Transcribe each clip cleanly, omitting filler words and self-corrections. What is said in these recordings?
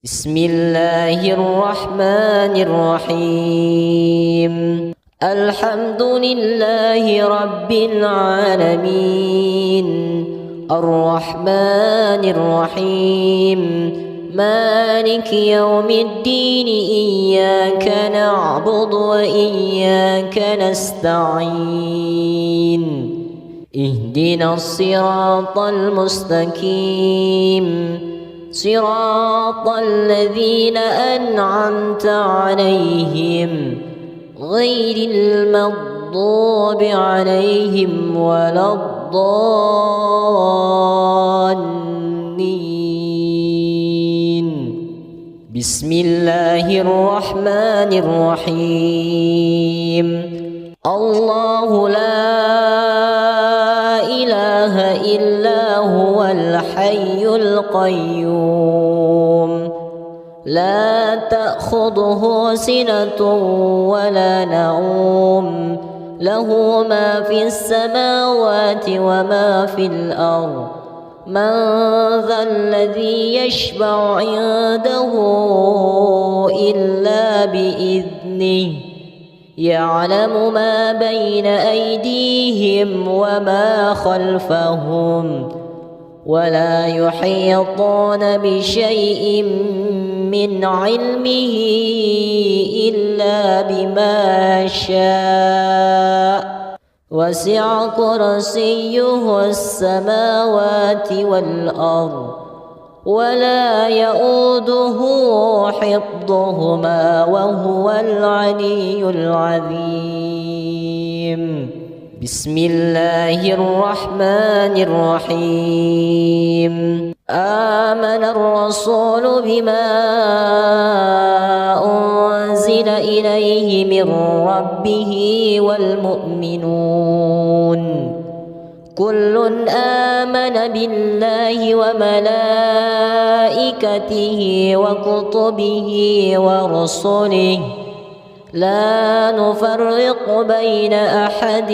بسم الله الرحمن الرحيم. الحمد لله رب العالمين، الرحمن الرحيم، مالك يوم الدين، إياك نعبد وإياك نستعين، اهدنا الصراط المستقيم، صراط الذين أنعمت عليهم غير المغضوب عليهم ولا الضالين. بسم الله الرحمن الرحيم. الله لا إله إلا هو الحي القيوم، لا تأخذه سنة ولا نوم، له ما في السماوات وما في الأرض. من ذا الذي يشفع عنده إلا بإذنه، يعلم ما بين أيديهم وما خلفهم، ولا يحيطون بشيء من علمه إلا بما شاء، وسع كرسيه السماوات والأرض، ولا يؤوده حفظهما وهو العلي العظيم. بسم الله الرحمن الرحيم. آمن الرسول بما أنزل إليه من ربه والمؤمنون، كل آمن بالله وملائكته وكتبه ورسله، لا نفرق بين أحد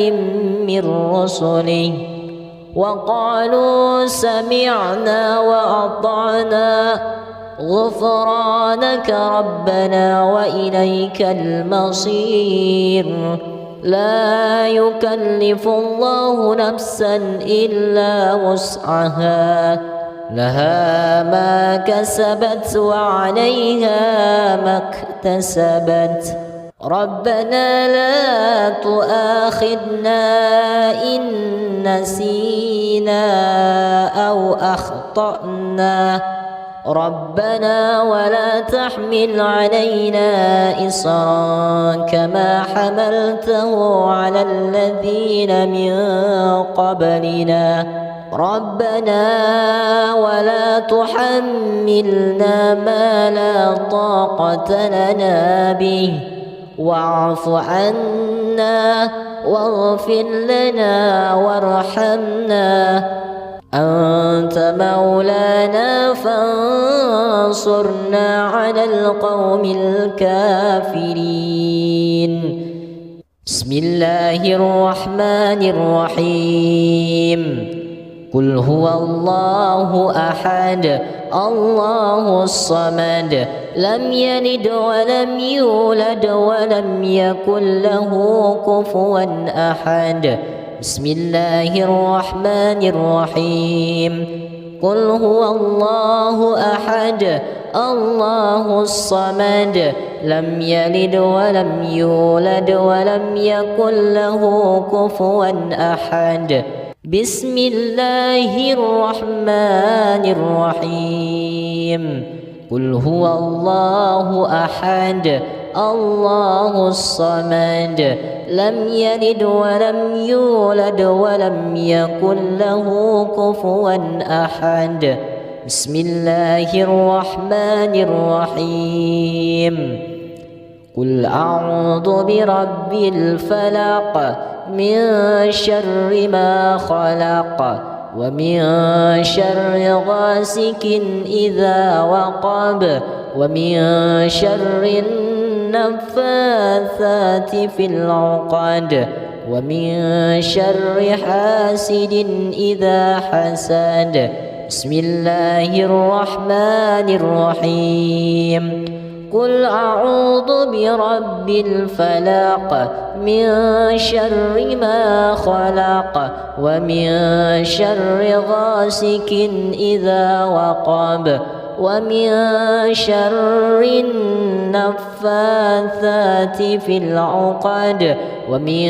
من رسله، وقالوا سمعنا وأطعنا غفرانك ربنا وإليك المصير. لا يكلف الله نفسا إلا وسعها، لها ما كسبت وعليها ما اكتسبت. ربنا لا تؤاخذنا إن نسينا أو أخطأنا، ربنا ولا تحمل علينا إصرا كما حملته على الذين من قبلنا، ربنا ولا تحملنا ما لا طاقة لنا به، واعف عنا واغفر لنا وارحمنا، أنت مولانا فانصرنا على القوم الكافرين. بسم الله الرحمن الرحيم. قل هو الله أحد الله الصمد، لم يلد ولم يولد ولم يكن له كفوا أحد. بسم الله الرحمن الرحيم. قل هو الله أحد الله الصمد، لم يلد ولم يولد ولم يكن له كفوا أحد. بسم الله الرحمن الرحيم. قل هو الله أحد الله الصمد، لم يلد ولم يولد ولم يكن له كفوا أحد. بسم الله الرحمن الرحيم. قل أعوذ برب الفلق، من شر ما خلق، ومن شر غاسق إذا وقب، ومن شر النفاثات في العقد، ومن شر حاسد إذا حسد. بسم الله الرحمن الرحيم قل أعوذ برب الفلق من شر ما خلق ومن شر غاسق إذا وقب ومن شر النفاثات في العقد ومن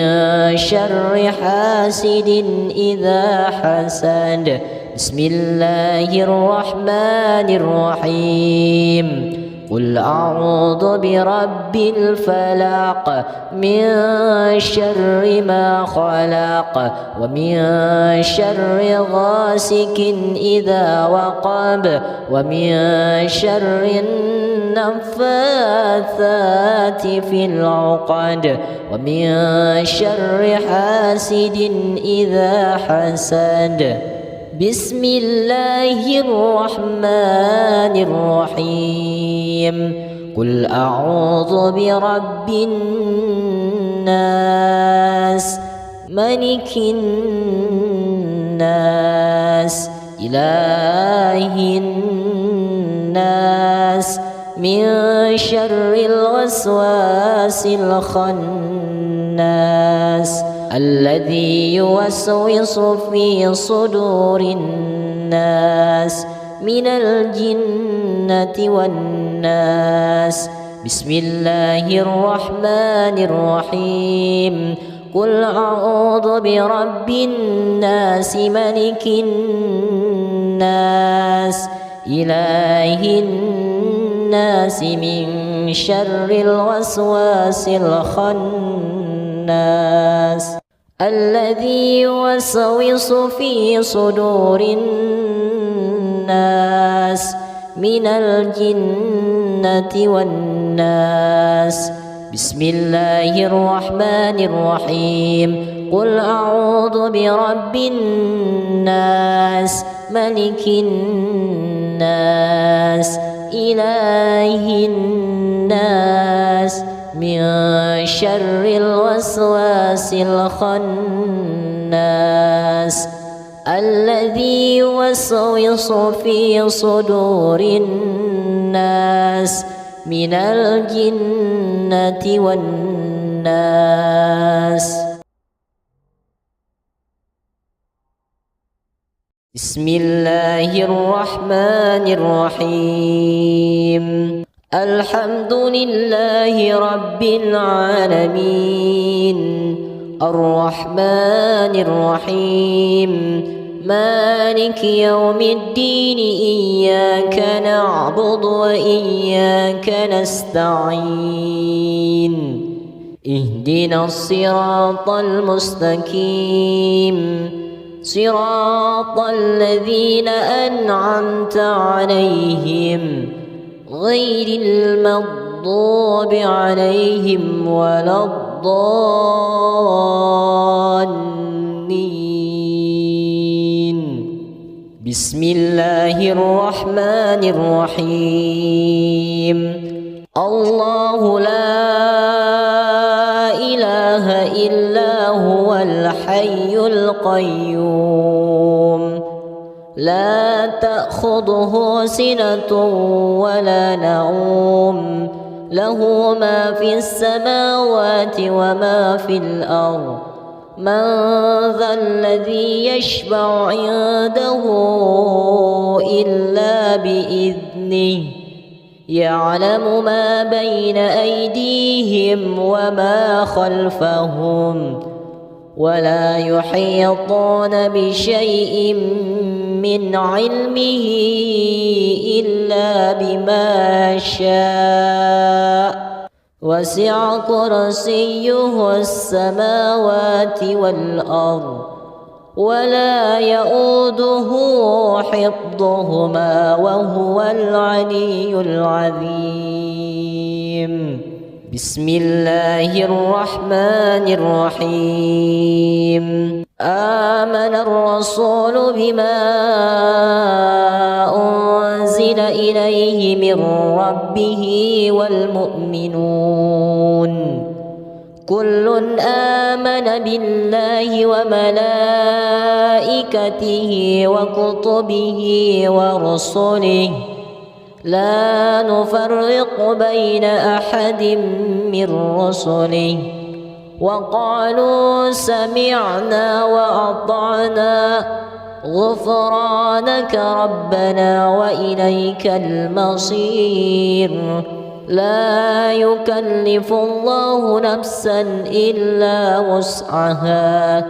شر حاسد إذا حسد بسم الله الرحمن الرحيم قل أعوذ برب الفلق من شر ما خلق ومن شر غاسق إذا وقب ومن شر النفاثات في العقد ومن شر حاسد إذا حسد بسم الله الرحمن الرحيم قل أعوذ برب الناس ملك الناس إله الناس من شر الوسواس الخناس الذي يوسوس في صدور الناس من الجنة والناس بسم الله الرحمن الرحيم قل أعوذ برب الناس ملك الناس إله الناس من شر الوسواس الخناس الذي يوسوس في صدور الناس من الجنة والناس بسم الله الرحمن الرحيم قل أعوذ برب الناس ملك الناس إله الناس من شر الوسواس الخناس الذي يوسوس في صدور الناس من الجنة والناس بسم الله الرحمن الرحيم الحمد لله رب العالمين الرحمن الرحيم مالك يوم الدين إياك نعبد وإياك نستعين اهدنا الصراط المستقيم صراط الذين أنعمت عليهم غير المغضوب عليهم ولا الضالين بسم الله الرحمن الرحيم الله لا إله إلا هو الحي القيوم لا تأخذه سنة ولا نوم له ما في السماوات وما في الأرض من ذا الذي يشفع عنده إلا بإذنه يعلم ما بين أيديهم وما خلفهم ولا يحيطون بشيء من علمه إلا بما شاء وسع كرسيه السماوات والأرض ولا يؤوده حفظهما وهو العلي العظيم بسم الله الرحمن الرحيم آمن الرسول بما أنزل إليه من ربه والمؤمنون كل آمن بالله وملائكته وكتبه ورسله لا نفرق بين أحد من رسله وقالوا سمعنا وأطعنا غفرانك ربنا وإليك المصير لا يكلف الله نفسا إلا وسعها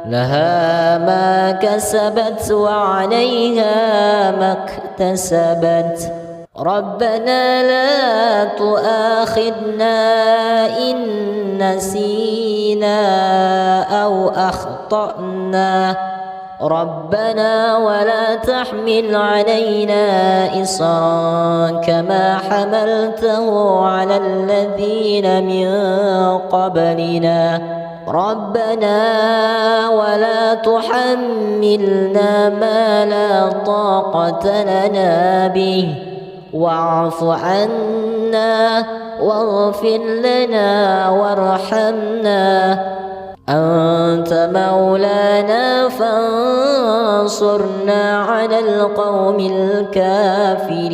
لها ما كسبت وعليها ما اكتسبت ربنا لا تؤاخذنا إن نسينا أو أخطأنا ربنا ولا تحمل علينا إصرا كما حملته على الذين من قبلنا ربنا ولا تحملنا ما لا طاقة لنا به واعف عنا واغفر لنا وارحمنا أنت مولانا فانصرنا على القوم الكافرين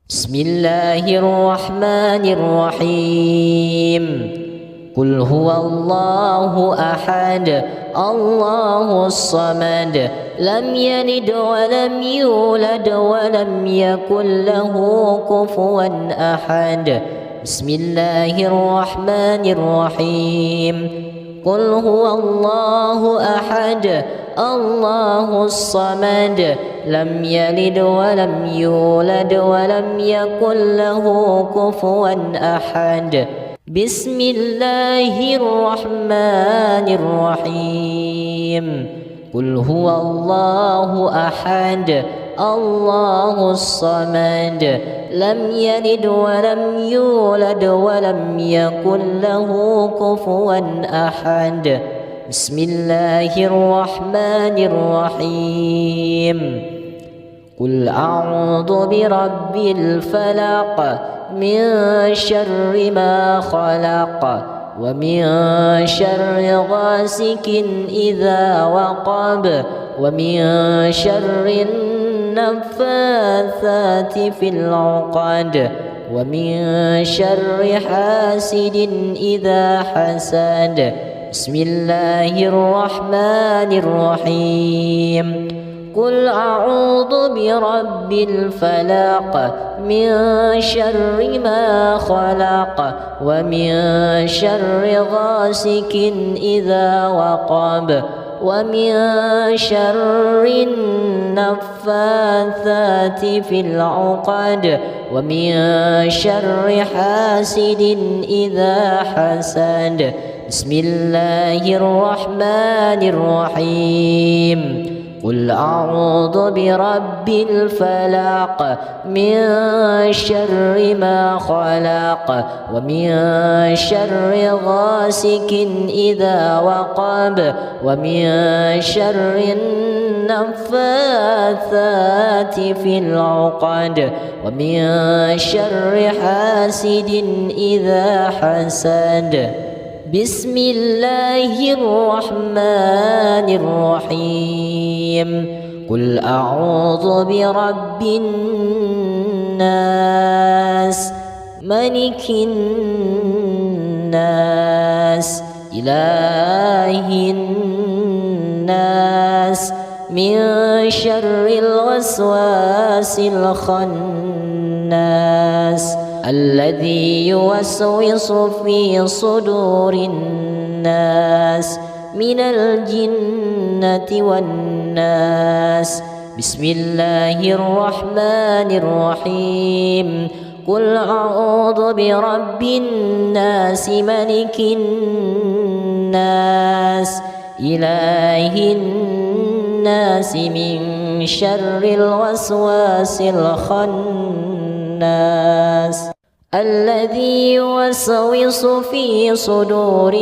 بسم الله الرحمن الرحيم قل هو الله أحد الله الصمد لم يلد ولم يولد ولم يكن له كفوا أحد بسم الله الرحمن الرحيم قل هو الله أحد الله الصمد لم يلد ولم يولد ولم يكن له كفوا أحد بسم الله الرحمن الرحيم قل هو الله أحد الله الصمد لم يلد ولم يولد ولم يكن له كفوا أحد بسم الله الرحمن الرحيم قل أعوذ برب الفلق من شر ما خلق ومن شر غاسق إذا وقب ومن شر النفاثات في العقد ومن شر حاسد إذا حسد بسم الله الرحمن الرحيم قل أعوذ برب الفلق من شر ما خلق ومن شر غاسق إذا وقب ومن شر النفاثات في العقد ومن شر حاسد إذا حسد بسم الله الرحمن الرحيم قل أعوذ برب الفلق من شر ما خلق ومن شر غاسق إذا وقب ومن شر النفاثات في العقد ومن شر حاسد إذا حسد بسم الله الرحمن الرحيم قل أعوذ برب الناس ملك الناس إله الناس من شر الوسواس الخناس الذي يوسوس في صدور الناس من الجنة والناس بسم الله الرحمن الرحيم قل أعوذ برب الناس ملك الناس إله الناس من شر الوسواس الخناس الذي يوسوس في صدور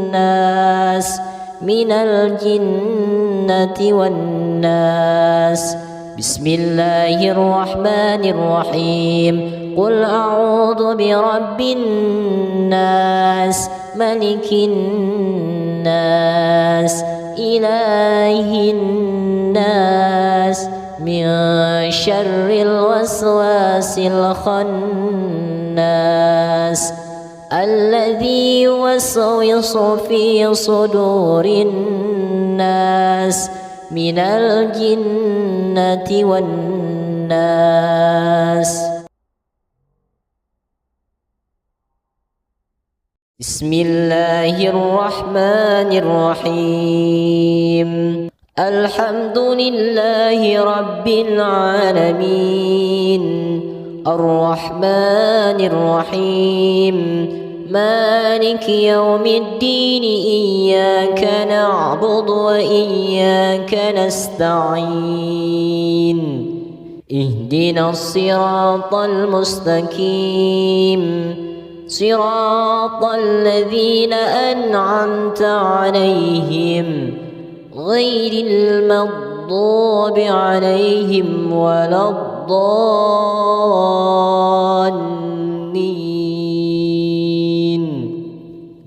الناس من الجنة والناس بسم الله الرحمن الرحيم قل أعوذ برب الناس ملك الناس إله الناس من شر الوسواس الخناس الذي يوسوس في صدور الناس من الجنة والناس. بسم الله الرحمن الرحيم. الحمد لله رب العالمين الرحمن الرحيم مالك يوم الدين إياك نعبد وإياك نستعين اهدنا الصراط المستقيم صراط الذين أنعمت عليهم غير المغضوب عليهم ولا الضالين.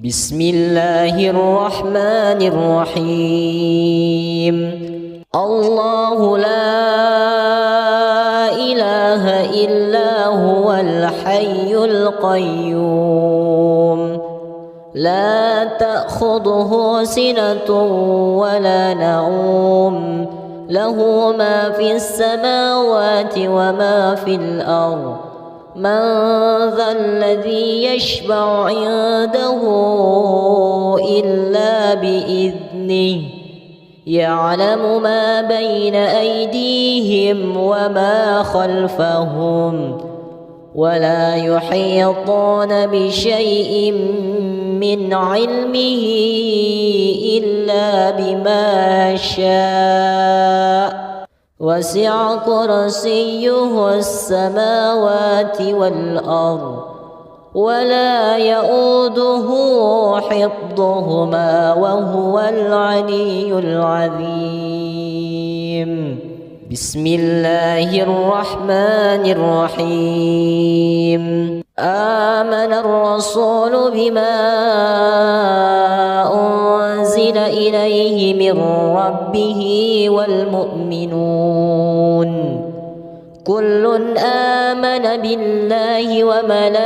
بسم الله الرحمن الرحيم. الله لا إله إلا هو الحي القيوم لا تأخذه سنة ولا نوم له ما في السماوات وما في الأرض من ذا الذي يشفع عنده إلا بإذنه يعلم ما بين أيديهم وما خلفهم ولا يحيطون بشيء من علمه إلا بما شاء وسع كرسيه السماوات والأرض ولا يؤوده حفظهما وهو العلي العظيم. بسم الله الرحمن الرحيم. آمن الرسول بما أنزل إليه من ربه والمؤمنون كل آمن بالله وملائكته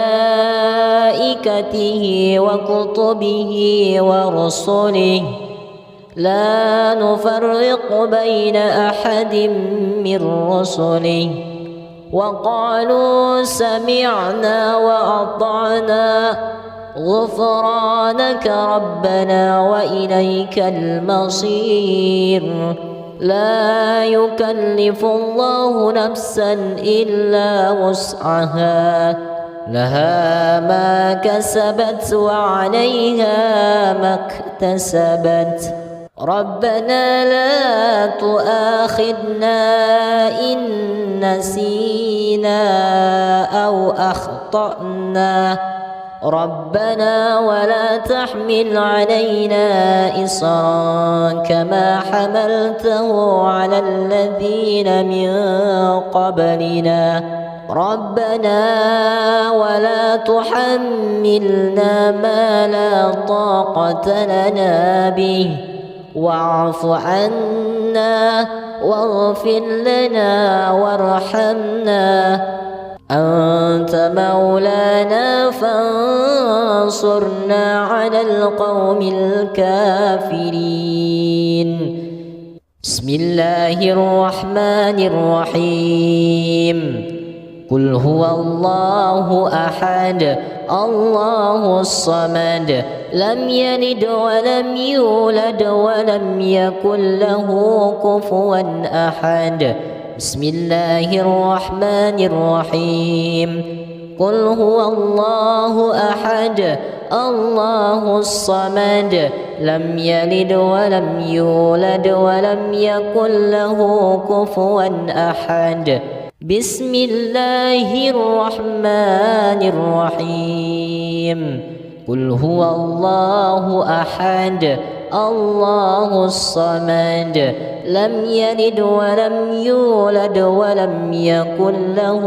وكتبه ورسله لا نفرق بين أحد من رسله وقالوا سمعنا وأطعنا غفرانك ربنا وإليك المصير. لا يكلف الله نفسا إلا وسعها لها ما كسبت وعليها ما اكتسبت ربنا لا تؤاخذنا إن نسينا أو أخطأنا ربنا ولا تحمل علينا إصرا كما حملته على الذين من قبلنا ربنا ولا تحملنا ما لا طاقة لنا به واعف عنا واغفر لنا وارحمنا أنت مولانا فانصرنا على القوم الكافرين. بسم الله الرحمن الرحيم. قل هو الله أحد الله الصمد لم يلد ولم يولد ولم يكن له كفوا أحد. بسم الله الرحمن الرحيم. قل هو الله أحد الله الصمد لم يلد ولم يولد ولم يكن له كفوا أحد. بسم الله الرحمن الرحيم. قل هو الله أحد الله الصمد لم يلد ولم يولد ولم يكن له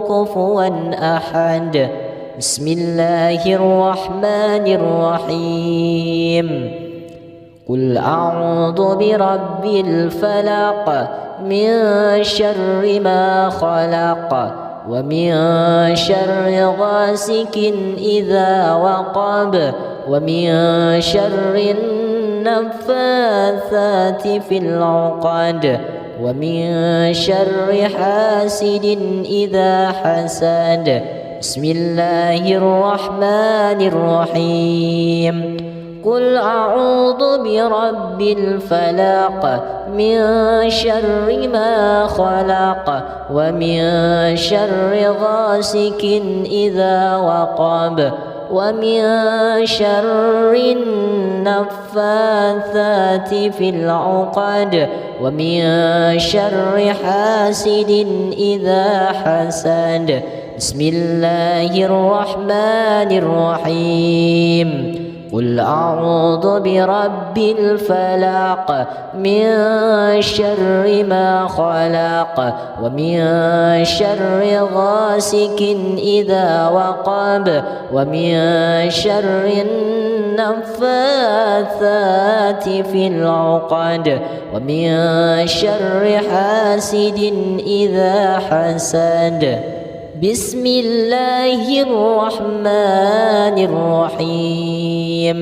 كفوا أحد بسم الله الرحمن الرحيم قل أعوذ برب الفلق من شر ما خلق ومن شر غاسق إذا وقب ومن شر النفاثات في العقد ومن شر حاسد إذا حسد بسم الله الرحمن الرحيم قل أعوذ برب الفلق من شر ما خلق ومن شر غاسق إذا وقب ومن شر النفاثات في العقد ومن شر حاسد إذا حسد بسم الله الرحمن الرحيم قل أعوذ برب الفلق من شر ما خلق ومن شر غاسق إذا وقب ومن شر النفاثات في العقد ومن شر حاسد إذا حسد بسم الله الرحمن الرحيم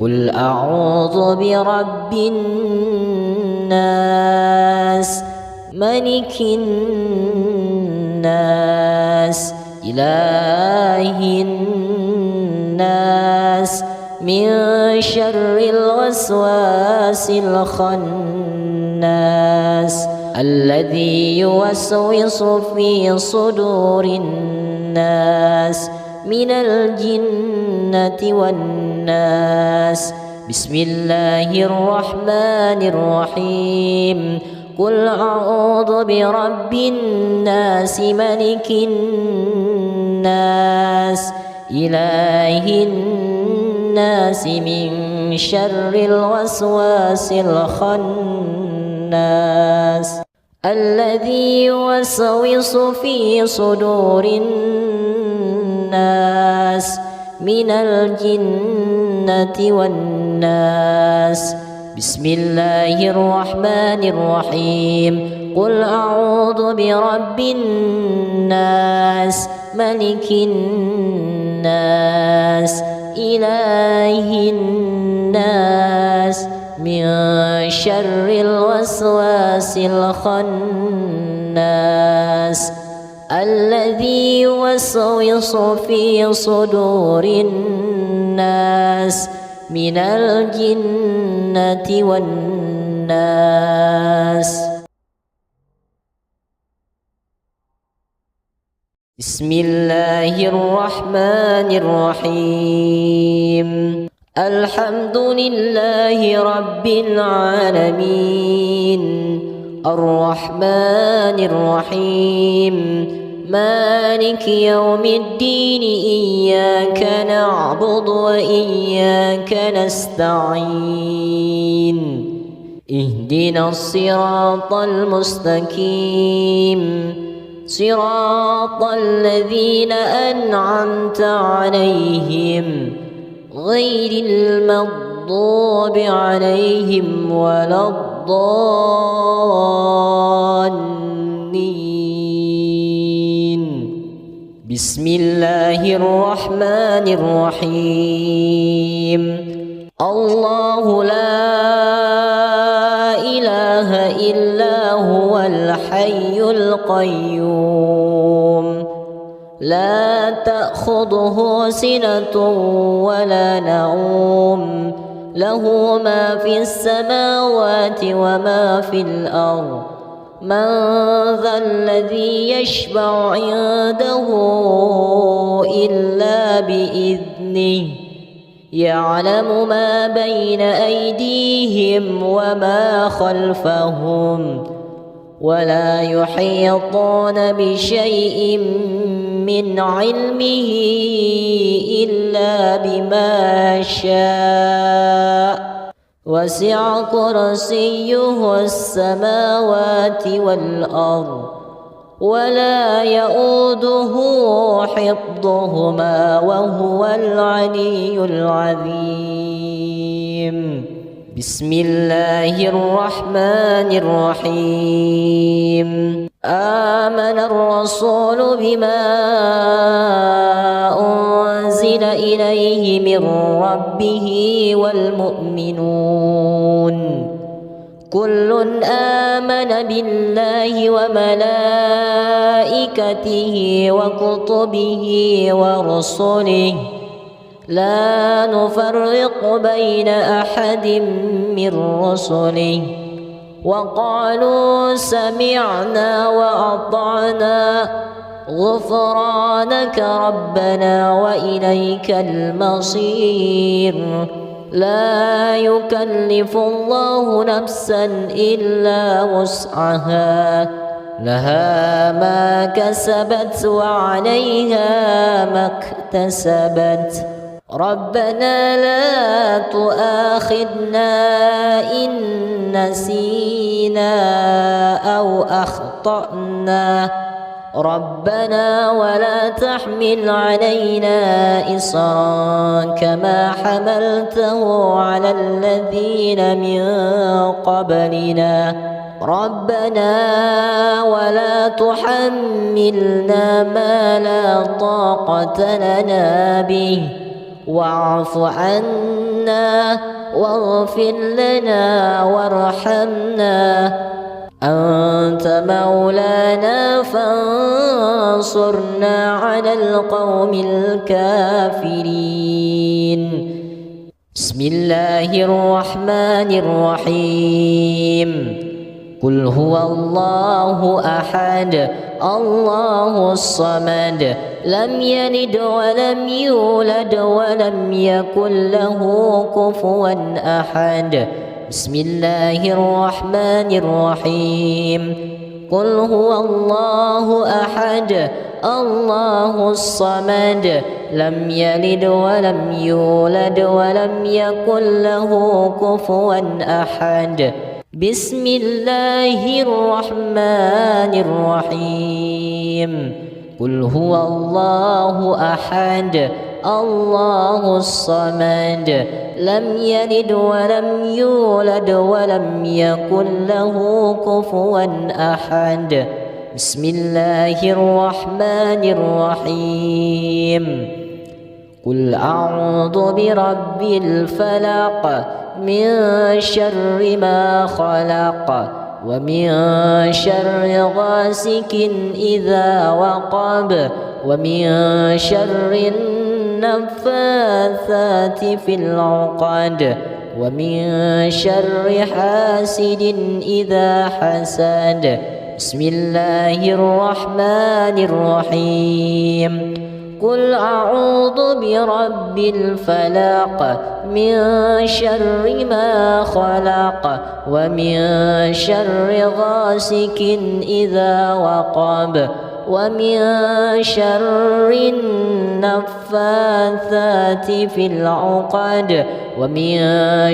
قل أعوذ برب الناس ملك الناس إله الناس من شر الوسواس الخناس الذي يوسوس في صدور الناس من الجنة والناس بسم الله الرحمن الرحيم قل أعوذ برب الناس ملك الناس إله الناس من شر الوسواس الخناس الذي يوسوس في صدور الناس من الجنة والناس بسم الله الرحمن الرحيم قل أعوذ برب الناس ملك الناس إله الناس من شر الوسواس الخناس الذي يوسوس في صدور الناس من الجنة والناس بسم الله الرحمن الرحيم الحمد لله رب العالمين الرحمن الرحيم مالك يوم الدين إياك نعبد وإياك نستعين اهدنا الصراط المستقيم صراط الذين أنعمت عليهم غير المغضوب عليهم ولا الضالين بسم الله الرحمن الرحيم الله لا إله إلا هو الحي القيوم لا تأخذه سنة ولا نوم له ما في السماوات وما في الأرض من ذا الذي يشفع عنده إلا بإذنه يعلم ما بين أيديهم وما خلفهم ولا يحيطون بشيء من علمه إلا بما شاء وسع كرسيه السماوات والأرض ولا يؤوده حفظهما وهو العلي العظيم. بسم الله الرحمن الرحيم. آمن الرسول بما أنزل إليه من ربه والمؤمنون كل آمن بالله وملائكته وكتبه ورسله لا نفرق بين أحد من رسله وقالوا سمعنا وأطعنا غفرانك ربنا وإليك المصير. لا يكلف الله نفسا إلا وسعها لها ما كسبت وعليها ما اكتسبت. ربنا لا تؤاخذنا إن نسينا أو أخطأنا ربنا ولا تحمل علينا إصرا كما حملته على الذين من قبلنا ربنا ولا تحملنا ما لا طاقة لنا به واعف عنا واغفر لنا وارحمنا أنت مولانا فانصرنا على القوم الكافرين. بسم الله الرحمن الرحيم. قل هو الله أحد الله الصمد لم يلد ولم يولد ولم يكن له كفوا أحد. بسم الله الرحمن الرحيم. قل هو الله أحد الله الصمد لم يلد ولم يولد ولم يكن له كفوا أحد. بسم الله الرحمن الرحيم. قل هو الله أحد الله الصمد لم يلد ولم يولد ولم يكن له كفوا أحد. بسم الله الرحمن الرحيم. قل أعوذ برب الفلق من شر ما خلق ومن شر غاسق إذا وقب ومن شر النفاثات في العقد ومن شر حاسد إذا حسد. بسم الله الرحمن الرحيم. قل أعوذ برب الفلق من شر ما خلق ومن شر غاسق إذا وقب ومن شر النفاثات في العقد ومن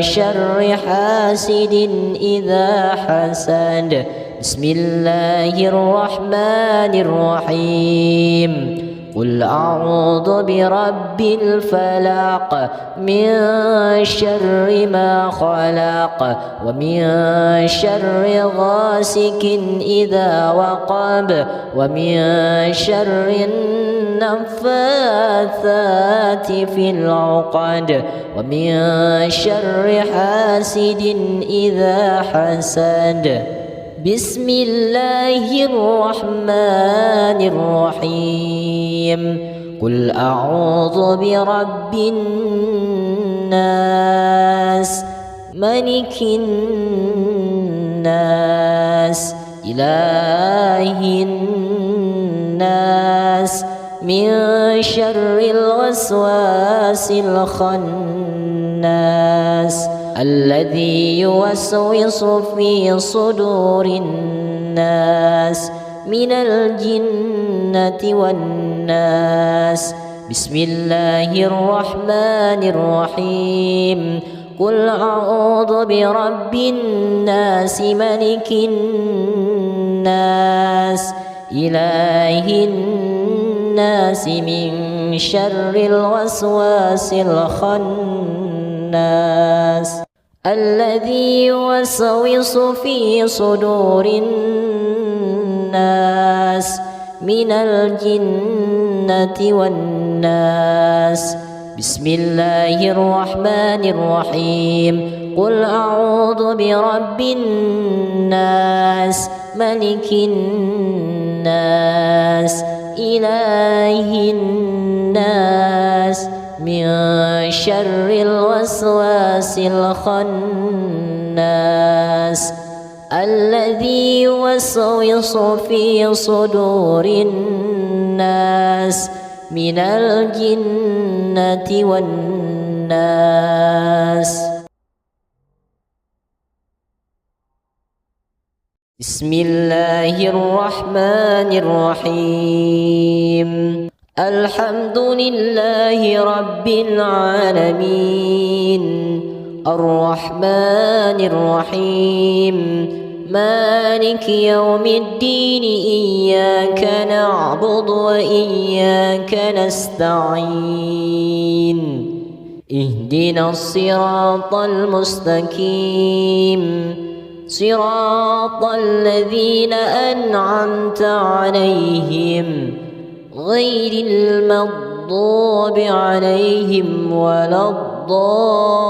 شر حاسد إذا حسد. بسم الله الرحمن الرحيم. قل أعوذ برب الفلق من شر ما خلق ومن شر غاسق إذا وقب ومن شر النفاثات في العقد ومن شر حاسد إذا حسد. بسم الله الرحمن الرحيم. قل أعوذ برب الناس ملك الناس إله الناس من شر الوسواس الخناس الذي يوسوس في صدور الناس من الجنة والناس. بسم الله الرحمن الرحيم. قل أعوذ برب الناس ملك الناس إله الناس من شر الوسواس الخناس الذي يوسوس في صدور الناس من الجنة والناس. بسم الله الرحمن الرحيم. قل أعوذ برب الناس ملك الناس إله الناس من شر الوسواس الخناس الذي يوسوس في صدور الناس من الجنة والناس. بسم الله الرحمن الرحيم. الحمد لله رب العالمين الرحمن الرحيم مالك يوم الدين إياك نعبد وإياك نستعين اهدنا الصراط المستقيم صراط الذين أنعمت عليهم غير المغضوب عليهم ولا الضالين.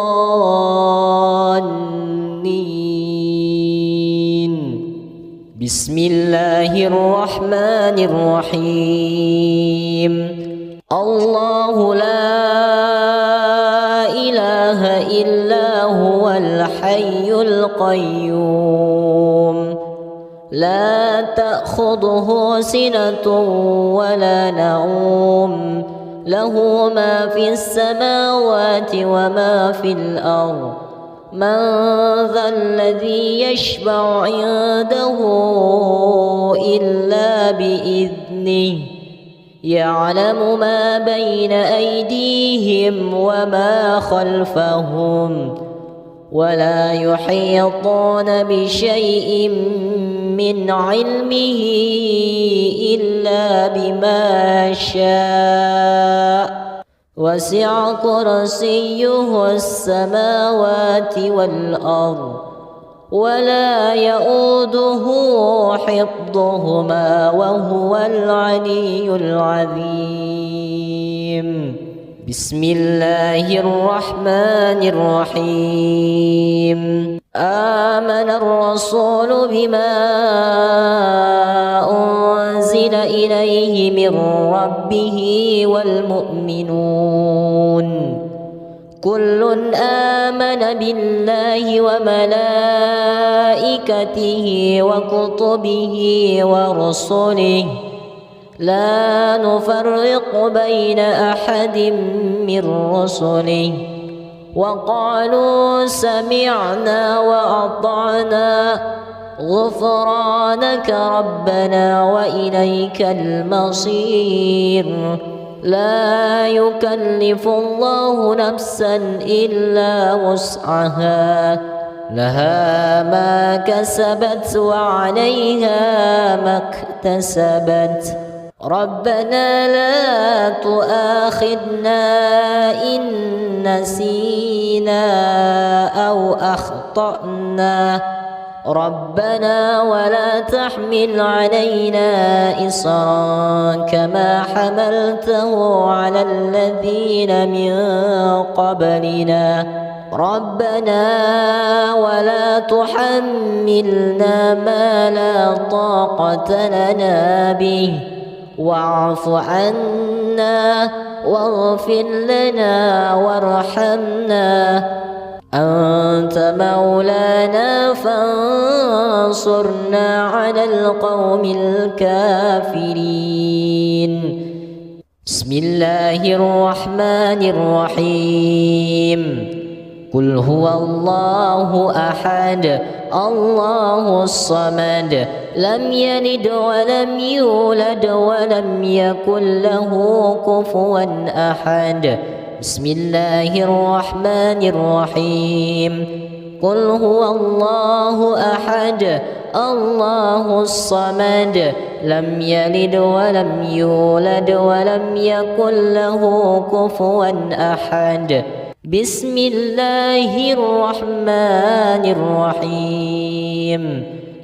بسم الله الرحمن الرحيم. الله لا إله إلا هو الحي القيوم لا تأخذه سنة ولا نوم له ما في السماوات وما في الأرض. من ذا الذي يشفع عنده إلا بإذنه يعلم ما بين أيديهم وما خلفهم ولا يحيطون بشيء من علمه إلا بما شاء وسع كرسيه السماوات والأرض ولا يؤوده حفظهما وهو العلي العظيم. بسم الله الرحمن الرحيم. آمن الرسول بما أنزل إليه من ربه والمؤمنون كل آمن بالله وملائكته وكتبه ورسله لا نفرق بين أحد من رسله وقالوا سمعنا وأطعنا غفرانك ربنا وإليك المصير. لا يكلف الله نفسا إلا وسعها لها ما كسبت وعليها ما اكتسبت. ربنا لا تؤاخذنا إن نسينا أو أخطأنا ربنا ولا تحمل علينا إصرا كما حملته على الذين من قبلنا ربنا ولا تحملنا ما لا طاقة لنا به واعف عنا واغفر لنا وارحمنا أنت مولانا فانصرنا على القوم الكافرين. بسم الله الرحمن الرحيم. قل هو الله أحد الله الصمد لم يلد ولم يولد ولم يكن له كفوا أحد. بسم الله الرحمن الرحيم قل هو الله أحد الله الصمد لم يلد ولم يولد ولم يكن له كفوا أحد بسم الله الرحمن الرحيم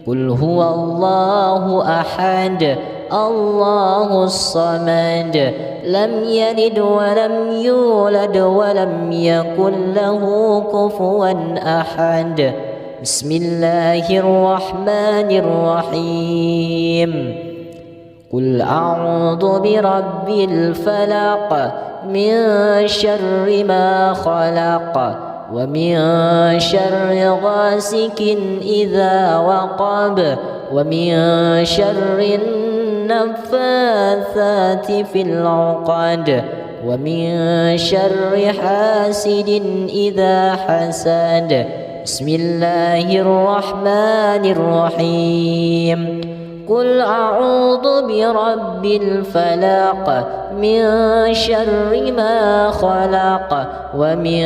قل هو الله أحد الله الصمد لم يلد ولم يولد ولم يكن له كفوا أحد بسم الله الرحمن الرحيم قل أعوذ برب الفلق من شر ما خلق ومن شر غاسق إذا وقب ومن شر النفاثات في العقد ومن شر حاسد إذا حسد بسم الله الرحمن الرحيم قل أعوذ برب الفلق من شر ما خلق ومن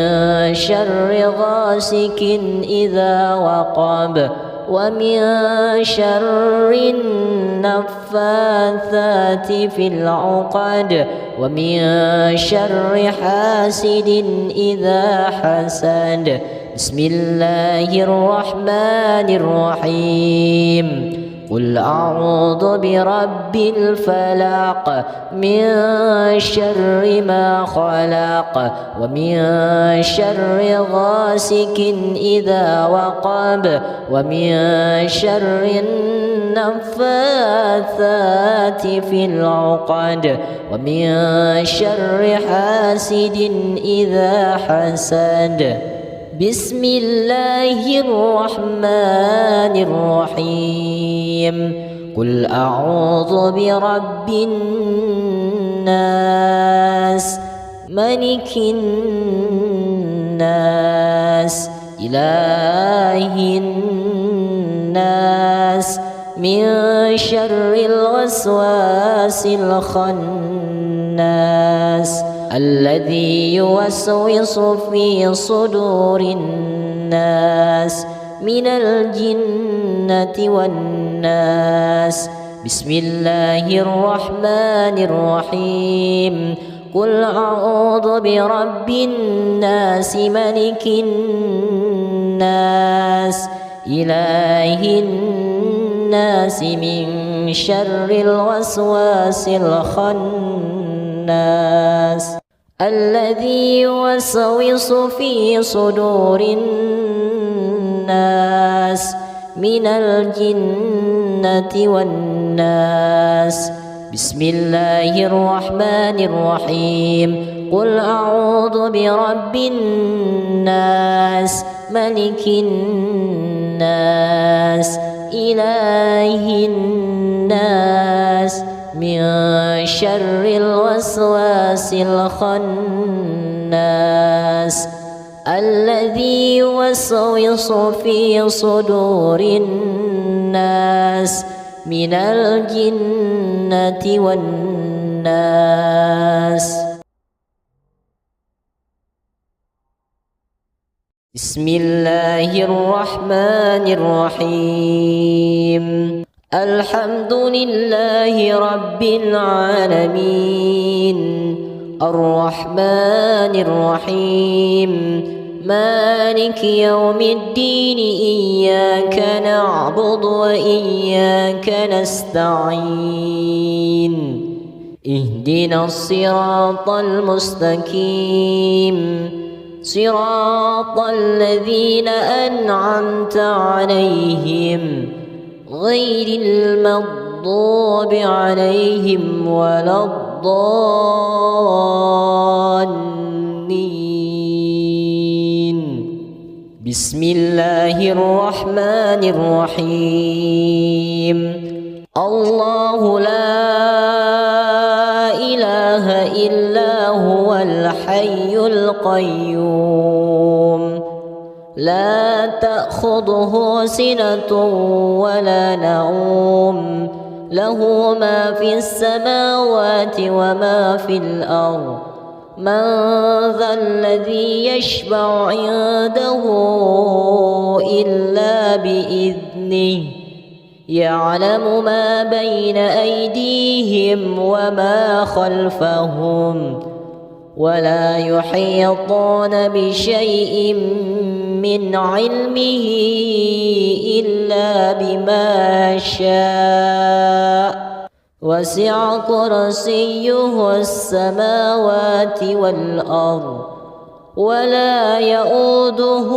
شر غاسق إذا وقب ومن شر النفاثات في العقد ومن شر حاسد إذا حسد بسم الله الرحمن الرحيم قل أعوذ برب الفلق من شر ما خلق ومن شر غاسق إذا وقب ومن شر النفاثات في العقد ومن شر حاسد إذا حسد بسم الله الرحمن الرحيم قل أعوذ برب الناس ملك الناس إله الناس من شر الوسواس الخناس الذي يوسوس في صدور الناس من الجنة والناس بسم الله الرحمن الرحيم قل أعوذ برب الناس ملك الناس إله الناس من شر الوسواس الخناس الذي يوسوس في صدور الناس من الجنة والناس بسم الله الرحمن الرحيم قل أعوذ برب الناس ملك الناس إله الناس من شر الوسواس الخناس الذي يوسوس في صدور الناس من الجنة والناس بسم الله الرحمن الرحيم الحمد لله رب العالمين الرحمن الرحيم مالك يوم الدين إياك نعبد وإياك نستعين اهدنا الصراط المستقيم صراط الذين أنعمت عليهم غير المغضوب عليهم ولا الضالين بسم الله الرحمن الرحيم الله لا إله إلا هو الحي القيوم لا تأخذه سنة ولا نوم له ما في السماوات وما في الأرض من ذا الذي يشفع عنده إلا بإذنه يعلم ما بين أيديهم وما خلفهم ولا يحيطون بشيء من علمه إلا بما شاء وسع كرسيه السماوات والأرض ولا يؤوده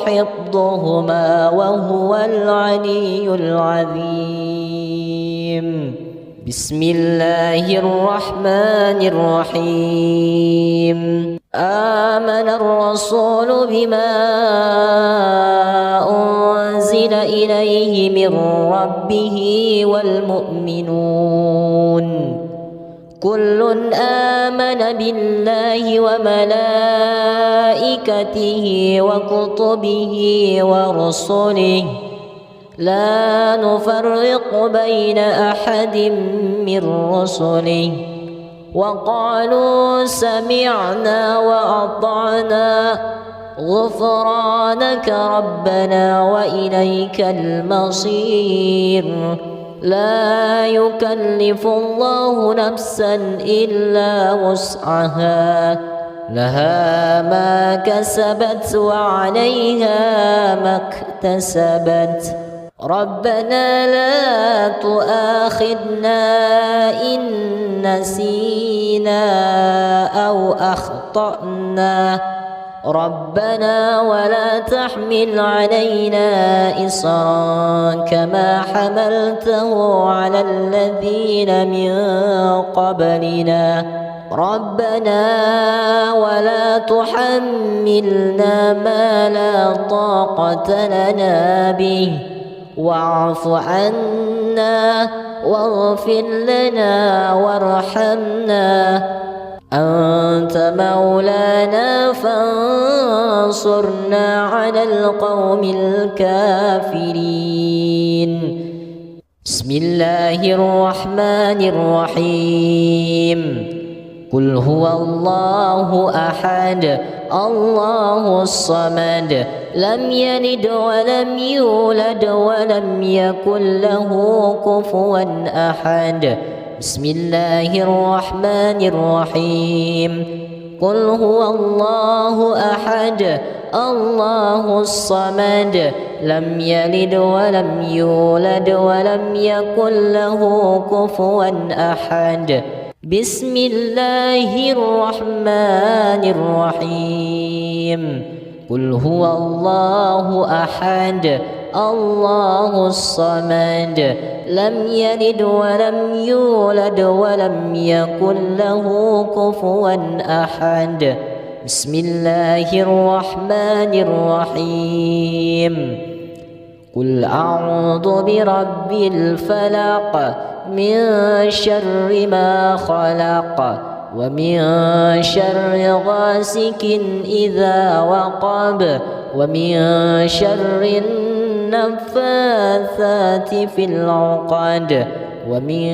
حفظهما وهو العلي العظيم. بسم الله الرحمن الرحيم. آمن الرسول بما أنزل إليه من ربه والمؤمنون كل آمن بالله وملائكته وكتبه ورسله لا نفرق بين أحد من رسله وقالوا سمعنا وأطعنا غفرانك ربنا وإليك المصير. لا يكلف الله نفسا إلا وسعها لها ما كسبت وعليها ما اكتسبت. ربنا لا تؤاخذنا إن نسينا أو أخطأنا ربنا ولا تحمل علينا إصرا كما حملته على الذين من قبلنا ربنا ولا تحملنا ما لا طاقة لنا به واعف عنا واغفر لنا وارحمنا أنت مولانا فانصرنا على القوم الكافرين. بسم الله الرحمن الرحيم. قل هو الله أحد الله الصمد لم يلد ولم يولد ولم يكن له كفوا أحد. بسم الله الرحمن الرحيم. قل هو الله أحد الله الصمد لم يلد ولم يولد ولم يكن له كفوا أحد. بسم الله الرحمن الرحيم. قل هو الله أحد الله الصمد لم يلد ولم يولد ولم يكن له كفوا أحد. بسم الله الرحمن الرحيم. قل أعوذ برب الفلق من شر ما خلق ومن شر غاسق إذا وقب ومن شر النفاثات في العقد ومن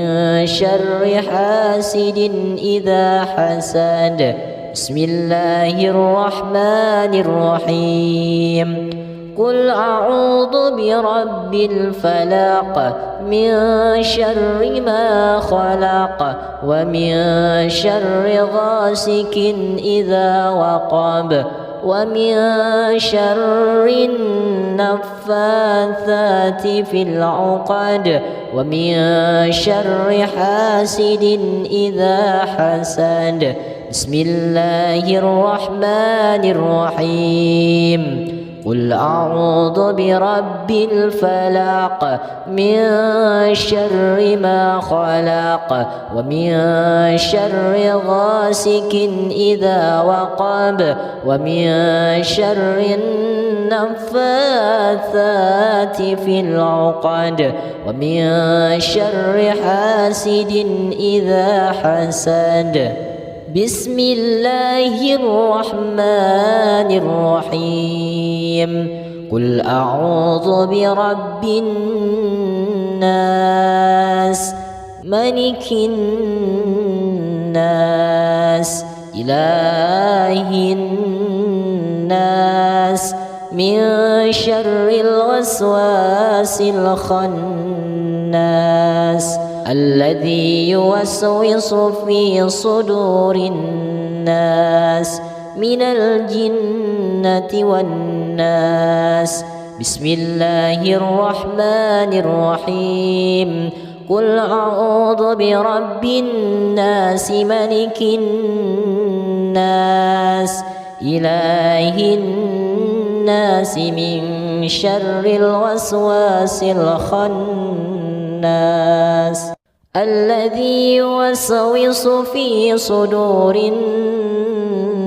شر حاسد إذا حسد. بسم الله الرحمن الرحيم. قل أعوذ برب الفلق من شر ما خلق ومن شر غاسق إذا وقب ومن شر النفاثات في العقد ومن شر حاسد إذا حسد. بسم الله الرحمن الرحيم. قل أعوذ برب الفلق من شر ما خلق ومن شر غاسق إذا وقب ومن شر النفاثات في العقد ومن شر حاسد إذا حسد. بسم الله الرحمن الرحيم. قل أعوذ برب الناس ملك الناس إله الناس من شر الوسواس الخناس الذي يوسوس في صدور الناس من الجنة والناس. بسم الله الرحمن الرحيم. قل أعوذ برب الناس ملك الناس إله الناس من شر الوسواس الخناس الذي يوسوس في صدور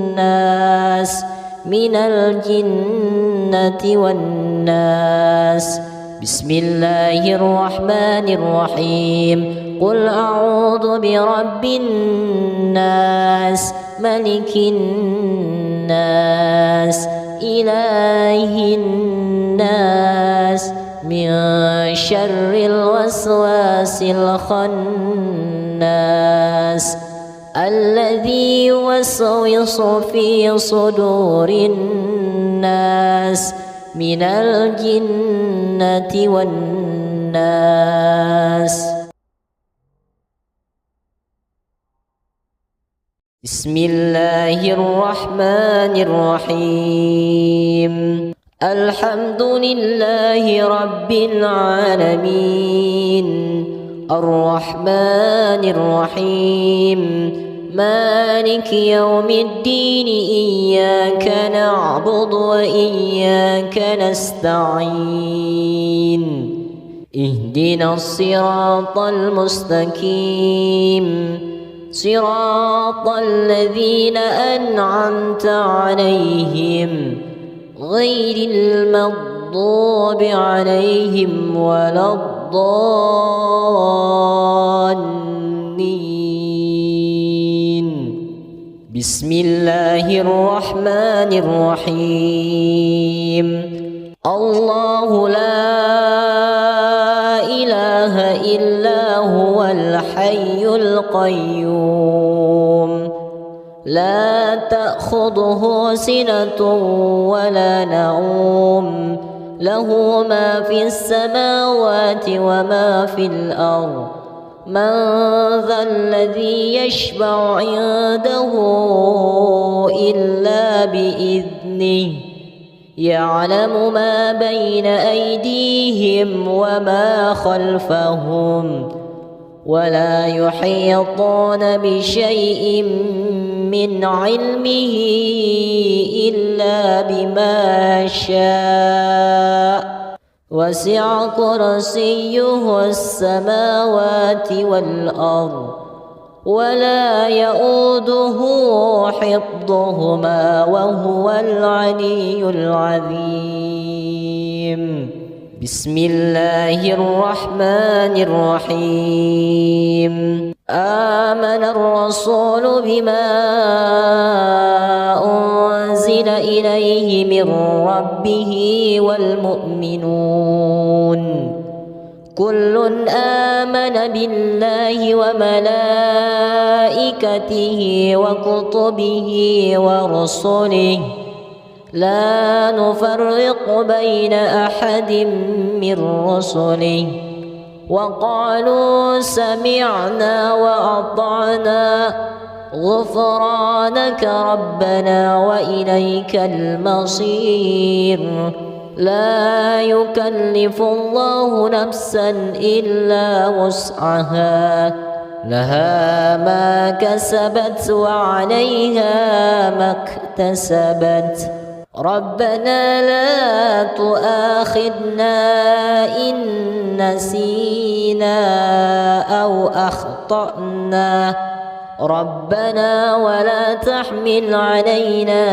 الناس من الجنة والناس. بسم الله الرحمن الرحيم. قل أعوذ برب الناس ملك الناس إله الناس من شر الوسواس الخناس الذي يوسوس في صدور الناس من الجنة والناس. بسم الله الرحمن الرحيم. الحمد لله رب العالمين الرحمن الرحيم مالك يوم الدين إياك نعبد وإياك نستعين اهدنا الصراط المستقيم صراط الذين أنعمت عليهم غير المغضوب عليهم ولا الضالين. بسم الله الرحمن الرحيم. الله لا إله إلا هو الحي القيوم لا تأخذه سنة ولا نوم له ما في السماوات وما في الأرض. من ذا الذي يشفع عنده إلا بإذنه يعلم ما بين أيديهم وما خلفهم ولا يحيطون بشيء من علمه إلا بما شاء وسع كرسيه السماوات والأرض ولا يؤوده حفظهما وهو العلي العظيم. بسم الله الرحمن الرحيم. آمن الرسول بما أنزل إليه من ربه والمؤمنون كل آمن بالله وملائكته وكتبه ورسله لا نفرق بين أحد من رسله وقالوا سمعنا وأطعنا غفرانك ربنا وإليك المصير. لا يكلف الله نفسا إلا وسعها لها ما كسبت وعليها ما اكتسبت. ربنا لا تؤاخذنا إن نسينا أو أخطأنا ربنا ولا تحمل علينا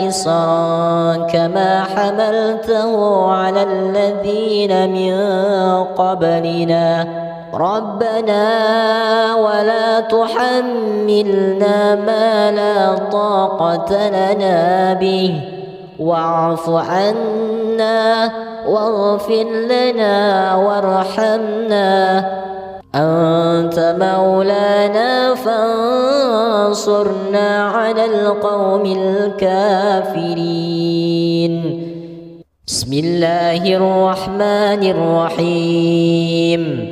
إصرا كما حملته على الذين من قبلنا ربنا ولا تحملنا ما لا طاقة لنا به واعف عنا واغفر لنا وارحمنا أنت مولانا فانصرنا على القوم الكافرين. بسم الله الرحمن الرحيم.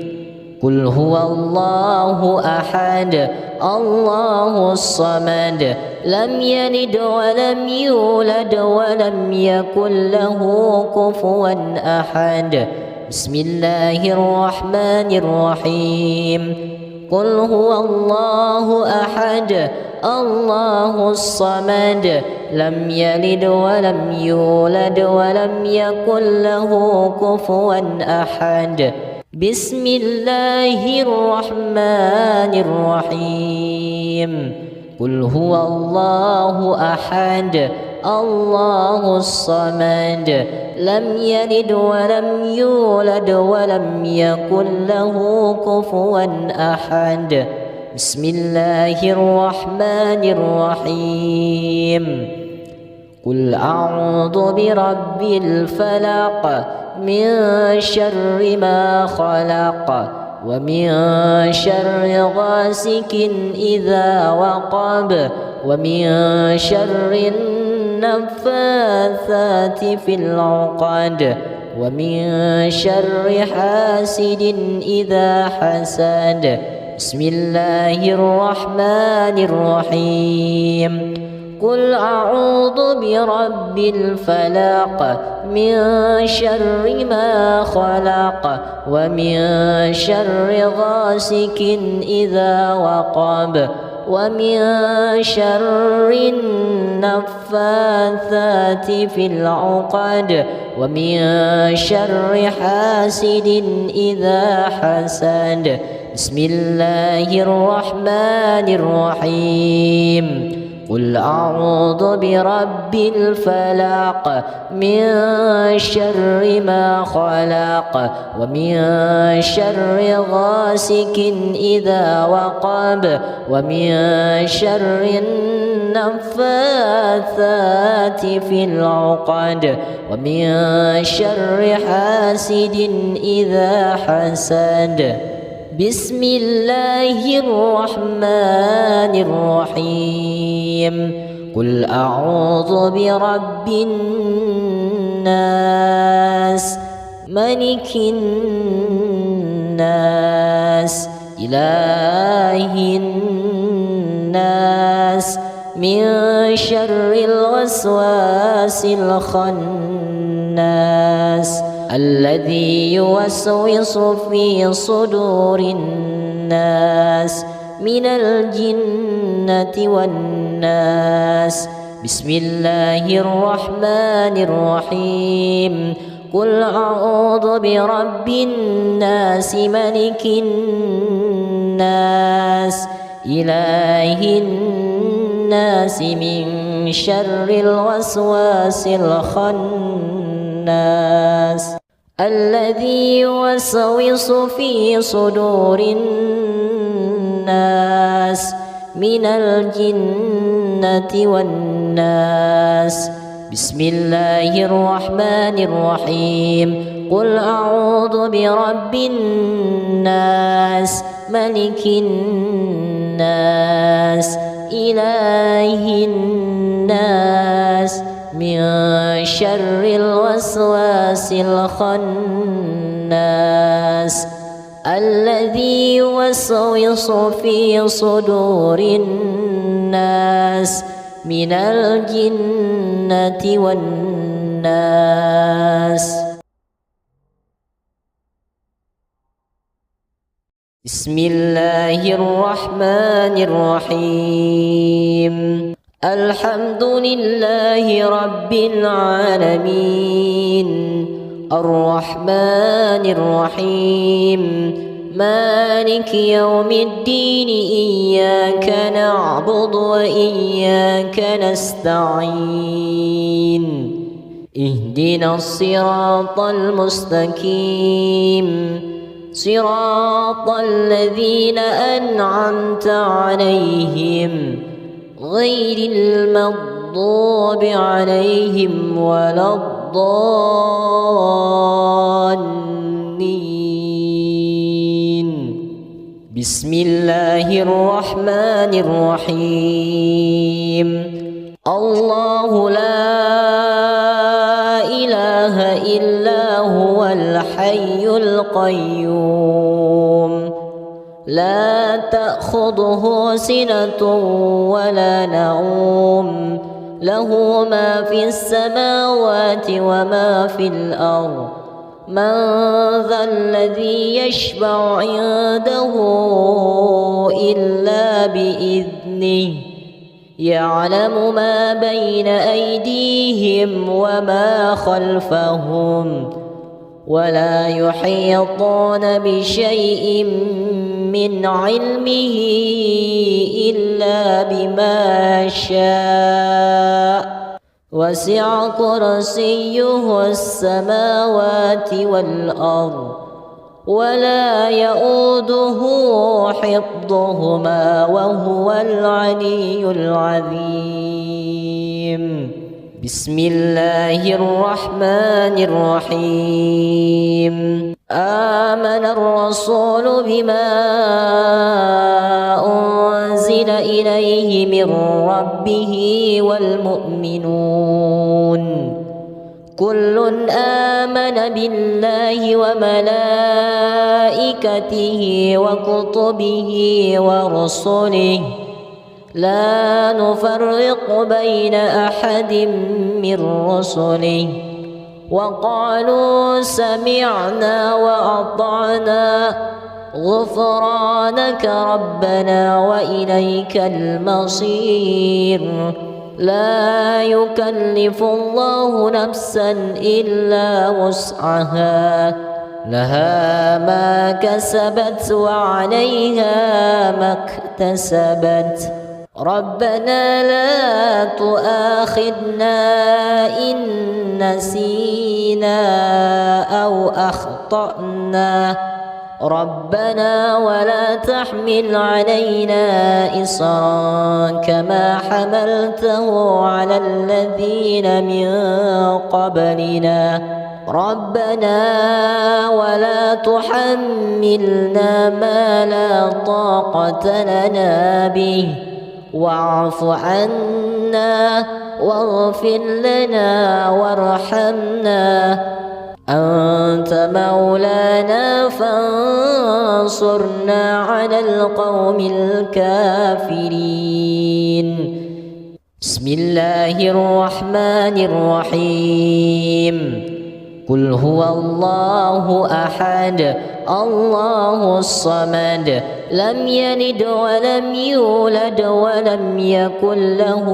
قل هو الله أحد الله الصمد لم يلد ولم يولد ولم يكن له كفوا أحد. بسم الله الرحمن الرحيم. قل هو الله أحد الله الصمد لم يلد ولم يولد ولم يكن له كفوا أحد. بسم الله الرحمن الرحيم. قل هو الله أحد الله الصمد لم يلد ولم يولد ولم يكن له كفوا أحد. بسم الله الرحمن الرحيم. قل أعوذ برب الفلق من شر ما خلق ومن شر غاسق إذا وقب ومن شر النفاثات في العقد ومن شر حاسد إذا حسد. بسم الله الرحمن الرحيم. قل أعوذ برب الفلق من شر ما خلق ومن شر غاسق إذا وقب ومن شر النفاثات في العقد ومن شر حاسد إذا حسد. بسم الله الرحمن الرحيم. قل أعوذ برب الفلق من شر ما خلق ومن شر غاسق إذا وقب ومن شر النفاثات في العقد ومن شر حاسد إذا حسد. بسم الله الرحمن الرحيم. قل أعوذ برب الناس ملك الناس إله الناس من شر الوسواس الخناس الذي يوسوس في صدور الناس من الجنة والناس. بسم الله الرحمن الرحيم. قل أعوذ برب الناس ملك الناس إله الناس من شر الوسواس الخناس الذي يوسوس في صدور الناس من الجنة والناس. بسم الله الرحمن الرحيم. قل أعوذ برب الناس ملك الناس إله الناس من شر الوسواس الخناس الذي يوسوس في صدور الناس من الجنة والناس. بسم الله الرحمن الرحيم. الحمد لله رب العالمين الرحمن الرحيم مالك يوم الدين إياك نعبد وإياك نستعين اهدنا الصراط المستقيم صراط الذين أنعمت عليهم غير المغضوب عليهم ولا الضالين. بسم الله الرحمن الرحيم الله لا إله إلا هو الحي القيوم لا تأخذه سنة ولا نوم له ما في السماوات وما في الأرض من ذا الذي يشفع عنده إلا بإذنه يعلم ما بين أيديهم وما خلفهم ولا يحيطون بشيء من علمه إلا بما شاء وسع كرسيه السماوات والأرض ولا يؤوده حفظهما وهو العلي العظيم بسم الله الرحمن الرحيم آمن الرسول بما أنزل إليه من ربه والمؤمنون كل آمن بالله وملائكته وكتبه ورسله لا نفرق بين أحد من رسله وقالوا سمعنا وأطعنا غفرانك ربنا وإليك المصير لا يكلف الله نفسا إلا وسعها لها ما كسبت وعليها ما اكتسبت ربنا لا تؤاخذنا إن نسينا أو أخطأنا ربنا ولا تحمل علينا إصرا كما حملته على الذين من قبلنا ربنا ولا تحملنا ما لا طاقة لنا به واعف عنا واغفر لنا وارحمنا أنت مولانا فانصرنا على القوم الكافرين بسم الله الرحمن الرحيم قل هو الله أحد الله الصمد لم يلد ولم يولد ولم يكن له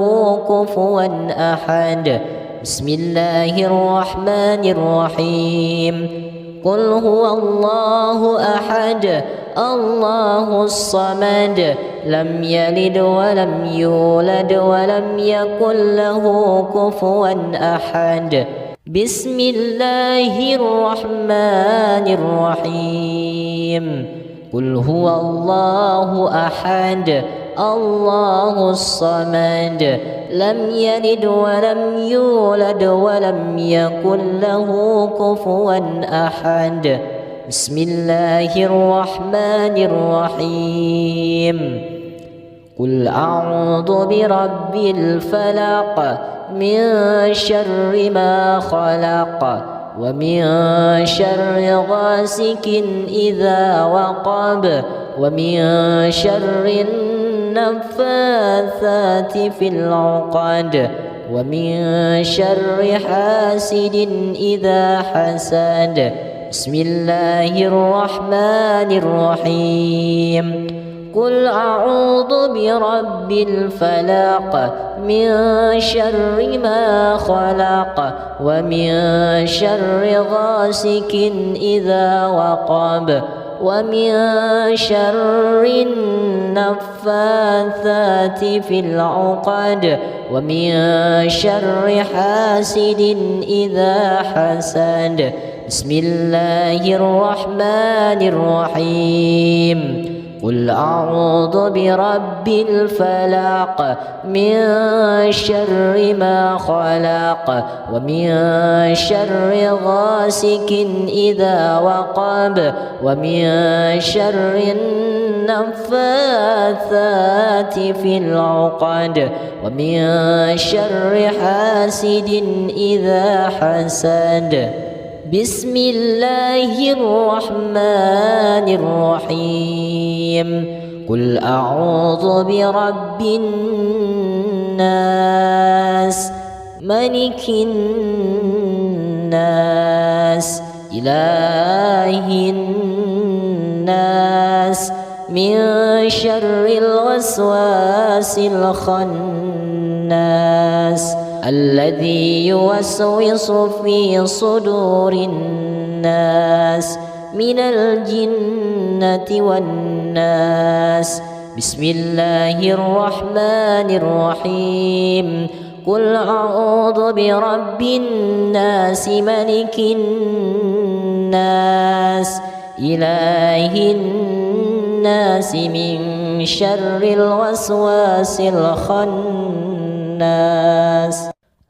كفوا أحد بسم الله الرحمن الرحيم قل هو الله أحد الله الصمد لم يلد ولم يولد ولم يكن له كفوا أحد بسم الله الرحمن الرحيم قل هو الله أحد الله الصمد لم يلد ولم يولد ولم يكن له كفوا أحد بسم الله الرحمن الرحيم قل أعوذ برب الفلق من شر ما خلق ومن شر غاسق إذا وقب ومن شر النفاثات في العقد ومن شر حاسد إذا حسد بسم الله الرحمن الرحيم قل أعوذ برب الفلق من شر ما خلق ومن شر غاسق إذا وقب ومن شر النفاثات في العقد ومن شر حاسد إذا حسد بسم الله الرحمن الرحيم قل أعوذ برب الفلق من شر ما خلق ومن شر غاسق إذا وقب ومن شر النفاثات في العقد ومن شر حاسد إذا حسد بسم الله الرحمن الرحيم قل أعوذ برب الناس ملك الناس إله الناس من شر الوسواس الخناس الذي يوسوس في صدور الناس من الجنة والناس بسم الله الرحمن الرحيم قل أعوذ برب الناس ملك الناس إله الناس من شر الوسواس الخناس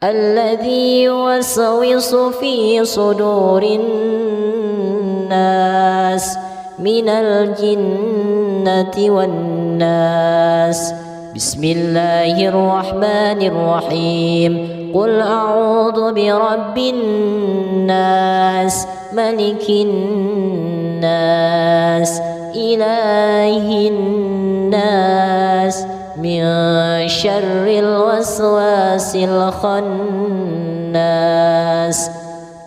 الذي يوسوس في صدور الناس من الجنة والناس بسم الله الرحمن الرحيم قل أعوذ برب الناس ملك الناس إله الناس من شر الوسواس الخناس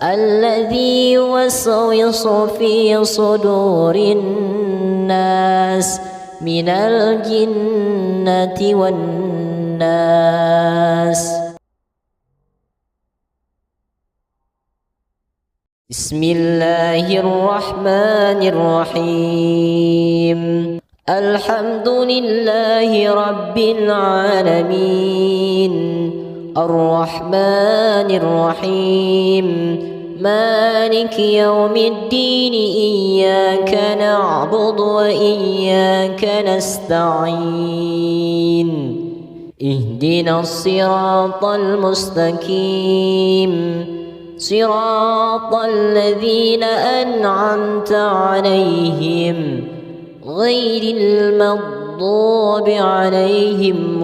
الذي يوسوس في صدور الناس من الجنة والناس بسم الله الرحمن الرحيم الحمد لله رب العالمين الرحمن الرحيم مالك يوم الدين إياك نعبد وإياك نستعين اهدنا الصراط المستقيم صراط الذين أنعمت عليهم غير المغضوب عليهم